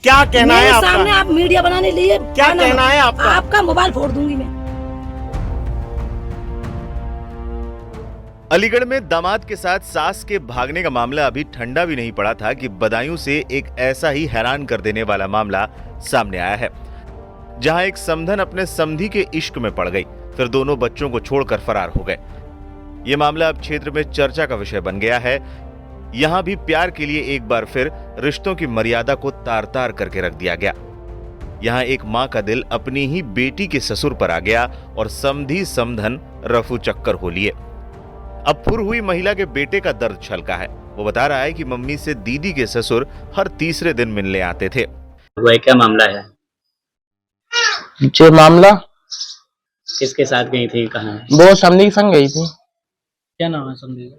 क्या कहना है आपका? सामने आप मीडिया बनाने लिए क्या कहना है आपका? आपका मोबाइल फोड़ दूंगी मैं। अलीगढ़ में दामाद के साथ सास के भागने का मामला अभी ठंडा भी नहीं पड़ा था कि बदायूं से एक ऐसा ही हैरान कर देने वाला मामला सामने आया है, जहां एक समधन अपने समधी के इश्क में पड़ गई, फिर दोनों बच्चों को छोड़कर फरार हो गए। ये मामला अब क्षेत्र में चर्चा का विषय बन गया है। यहां भी प्यार के लिए एक बार फिर रिश्तों की मर्यादा को तार-तार करके रख दिया गया। यहां एक मां का दिल अपनी ही बेटी के ससुर पर आ गया और समधी समधन रफू चक्कर हो लिए। अब फुर हुई महिला के बेटे का दर्द छलका है। वो बता रहा है कि मम्मी से दीदी के ससुर हर तीसरे दिन मिलने आते थे। वह क्या मामला है? जो मामला किसके साथ गई थी, कहाँ? वो समधी के संग गई थी। क्या नाम है समधी?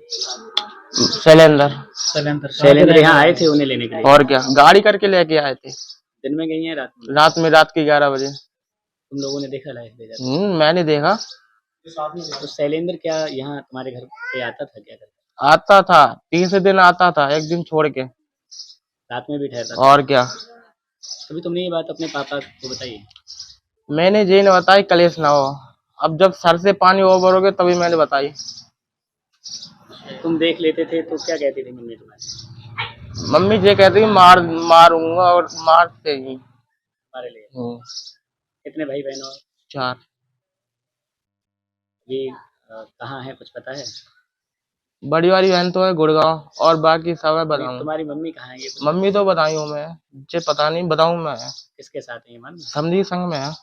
शैलेंद्र। शैलेंद्र यहाँ आए थे उन्हें लेने के लिए? और क्या, गाड़ी करके लेके आए थे। दिन में गई है रात में? रात के 11 बजे। तुम लोगों ने देखा लाइफ भेजा? मैंने देखा। तो शैलेंद्र क्या यहाँ तुम्हारे घर पे आता था? क्या करता? आता था, तीसरे दिन आता था, एक दिन छोड़ के। रात में भी ठहरता? और क्या। कभी तुमने ये बात अपने पापा को बताई? मैंने जी ने बताई, कलेश ना हो। अब जब सर से पानी ओवर हो गया तभी मैंने बताई। तुम देख लेते थे तो क्या कहती थी मम्मी तुम्हारी? मम्मी ये कहती मारूंगा और मारते ही। तुम्हारे लिए? कितने भाई बहन हो? 4। ये कहाँ है, कुछ पता है? बड़ी वाली बहन तो है गुड़गांव और बाकी सब है बताऊं। तुम्हारी मम्मी कहाँ है? ये मम्मी तो बताई हूँ मैं, मुझे पता नहीं, बताऊं मैं। किसके साथ है ये मन? समधी संग में है।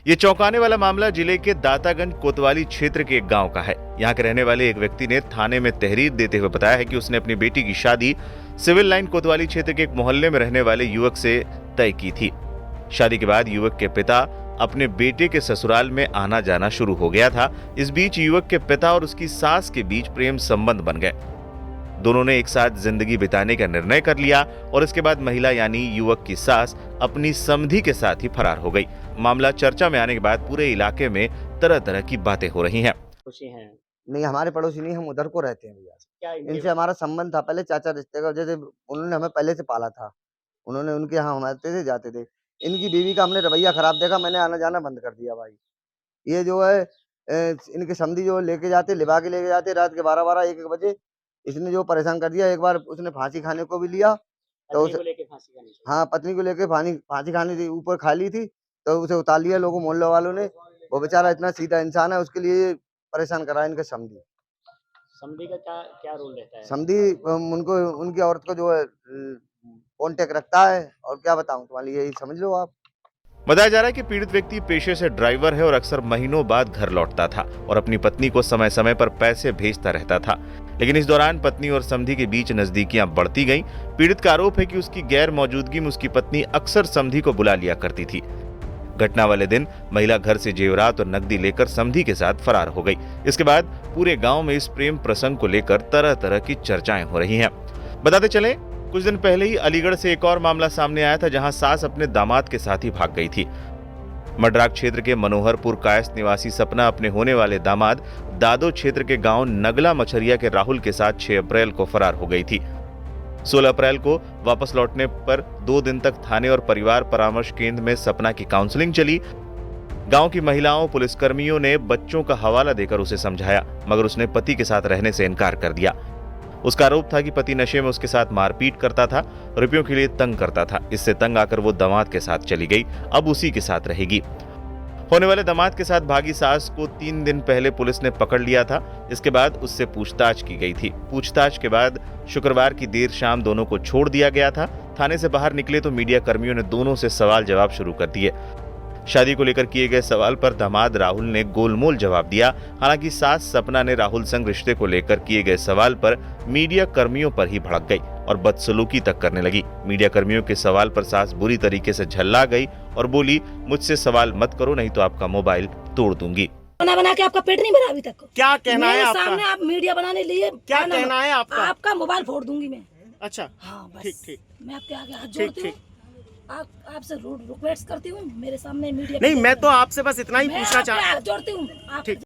ये चौंकाने वाला मामला जिले के दातागंज कोतवाली क्षेत्र के एक गांव का है। यहाँ के रहने वाले एक व्यक्ति ने थाने में तहरीर देते हुए बताया है कि उसने अपनी बेटी की शादी सिविल लाइन कोतवाली क्षेत्र के एक मोहल्ले में रहने वाले युवक से तय की थी। शादी के बाद युवक के पिता अपने बेटे के ससुराल में आना जाना शुरू हो गया था। इस बीच युवक के पिता और उसकी सास के बीच प्रेम संबंध बन गए। दोनों ने एक साथ जिंदगी बिताने का निर्णय कर लिया और इसके बाद महिला यानी युवक की सास अपनी समधी के साथ ही फरार हो गई। मामला चर्चा में आने के बाद पूरे इलाके में तरह तरह की बातें हो रही हैं। खुशी है? नहीं, हमारे पड़ोसी नहीं, हम उधर को रहते हैं भैया। क्या इनसे हमारा संबंध था पहले चाचा रिश्ते का, जैसे उन्होंने हमें पहले से पाला था। उन्होंने उनके यहाँ हम आते थे जाते थे। इनकी बीवी का हमने रवैया खराब देखा, मैंने आना जाना बंद कर दिया भाई। ये जो है इनके समधी जो लेके जाते, लिवा के लेके जाते रात के 12-12 1-1 बजे। इसने जो परेशान कर दिया, एक बार उसने फांसी खाने को भी लिया तो पत्नी को लेके फांसी खानी चाहिए? हाँ, पत्नी को लेके फांसी खाने थी, ऊपर खा ली थी तो उसे उतार लिया लोगों मोहल्ले वालों ने। वो बेचारा इतना सीधा इंसान है, उसके लिए परेशान करा इनके समधी। समधी का क्या रोल रहता है? समधी उनको उनकी औरत को जो है कांटेक्ट रखता है, और क्या बताऊं तुम्हारे, यही समझ लो आप। बताया जा रहा है कि पीड़ित व्यक्ति पेशे से ड्राइवर है और अक्सर महीनों बाद घर लौटता था और अपनी पत्नी को समय समय पर पैसे भेजता रहता था। लेकिन इस दौरान पत्नी और समधी के बीच नजदीकियां बढ़ती गईं। पीड़ित का आरोप है कि उसकी गैर मौजूदगी में उसकी पत्नी अक्सर समधी को बुला लिया करती थी। घटना वाले दिन महिला घर से जेवरात और नकदी लेकर समधी के साथ फरार हो गई। इसके बाद पूरे गांव में इस प्रेम प्रसंग को लेकर तरह तरह की चर्चाएं हो रही हैं। बताते चलें, कुछ दिन पहले ही अलीगढ़ से एक और मामला सामने आया था, जहां सास अपने दामाद के साथ ही भाग गई थी। मडराक क्षेत्र के मनोहरपुर कायस्थ निवासी सपना अपने होने वाले दामाद दादो क्षेत्र के गांव नगला मछरिया के राहुल के साथ 6 अप्रैल को फरार हो गई थी। 16 अप्रैल को वापस लौटने पर 2 दिन तक थाने और परिवार परामर्श केंद्र में सपना की काउंसलिंग चली। गांव की महिलाओं, पुलिसकर्मियों ने बच्चों का हवाला देकर उसे समझाया, मगर उसने पति के साथ रहने से इनकार कर दिया। उसका आरोप था कि पति नशे में उसके साथ मारपीट करता था, रुपयों के लिए तंग करता था। इससे तंग आकर वो दामाद के साथ चली गई, अब उसी के साथ रहेगी। होने वाले दामाद के साथ भागी सास को 3 दिन पहले पुलिस ने पकड़ लिया था। इसके बाद उससे पूछताछ की गई थी। पूछताछ के बाद शुक्रवार की देर शाम दोनों को छोड़ दिया गया था। थाने से बाहर निकले तो मीडिया कर्मियों ने दोनों से सवाल जवाब शुरू कर दिए। शादी को लेकर किए गए सवाल पर दामाद राहुल ने गोलमोल जवाब दिया। हालांकि सास सपना ने राहुल संग रिश्ते को लेकर किए गए सवाल पर मीडिया कर्मियों पर ही भड़क गई और बदसलूकी तक करने लगी। मीडिया कर्मियों के सवाल पर सास बुरी तरीके से झल्ला गई और बोली, मुझसे सवाल मत करो नहीं तो आपका मोबाइल तोड़ दूंगी। बना के आपका पेट नहीं भरा अभी तक? क्या कहना है आपका? सामने आप मीडिया बनाने लिए क्या कहना है आपका? आपका मोबाइल फोड़ दूंगी मैं। अच्छा, हाँ बस। ठीक। मैं आपके आगे हाथ जोड़ती हूँ, आपसे रिक्वेस्ट करती हूँ, मेरे सामने मीडिया नहीं, मैं तो आपसे बस इतना ही पूछना हाथ जोड़ती हूँ। ठीक।